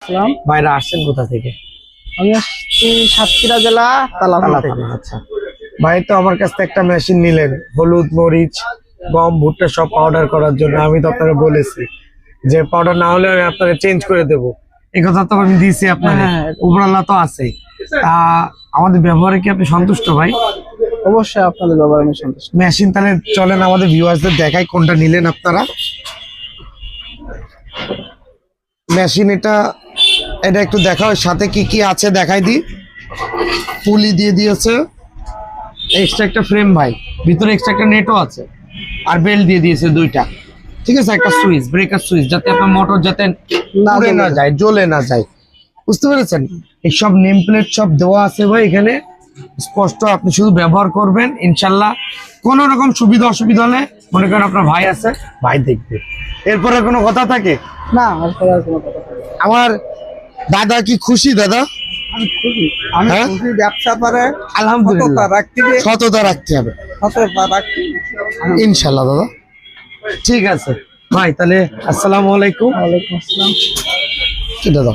আসসালাম। ভাইরা আসছেন কোথা থেকে? আমি আসছি সাতক্ষীরা জেলা তালাতলা থেকে। আচ্ছা ভাই, তো আমার কাছ থেকে একটা মেশিন নিলেন হলুদ মরিচ গম ভুট্টা সব পাউডার করার জন্য। আমি তো আপনাকে বলেছি যে পাউডার না হলে আমি আপনাকে চেঞ্জ করে দেব, এই কথা তো আমি দিয়েছি আপনাকে। হ্যাঁ। উপরাল্লা তো আছেই। তা আমাদের ব্যবহারে কি আপনি সন্তুষ্ট ভাই? অবশ্যই আপনাদের ব্যাপারে আমি সন্তুষ্ট। মেশিন তাহলে চলেন আমাদের ভিউয়ার্সদের দেখাই কোনটা নিলেন আপনারা। মেশিন এটা একটু দেখাও, সাথে কি কি আছে দেখাই দিই। পুলি দিয়ে দিয়েছে, এক্সট্রা একটা ফ্রেম ভাই, ভিতরে এক্সট্রা একটা নেটও আছে, আর বেল্ট দিয়ে দিয়েছে দুইটা। ঠিক আছে, একটা সুইচ, ব্রেকার সুইচ, যাতে আপনার মোটর যাতে পুড়ে না যায়, জ্বলে না যায়। বুঝতে পেরেছেন? এই সব নেম প্লেট সব দেওয়া আছে ভাই এখানে স্পষ্ট। আপনি শুধু ব্যবহার করবেন, ইনশাল্লাহ কোনো রকম সুবিধা অসুবিধা হলে মনে করেন আপনার ভাই আছে, ভাই দেখবে। এরপরে কোনো কথা থাকে না, আর কোনো কথা নেই। আমার দাদা কি খুশি? দাদা আমি খুশি। আমি হ্যাঁ? খুশি। ব্যবসা করে আলহামদুলিল্লাহ, সততা সততা রাখতে হবে রাখতে। ইনশাল্লাহ। দাদা ঠিক আছে ভাই, তাহলে আসসালামু আলাইকুম। ওয়ালাইকুম আসসালাম। কি দাদা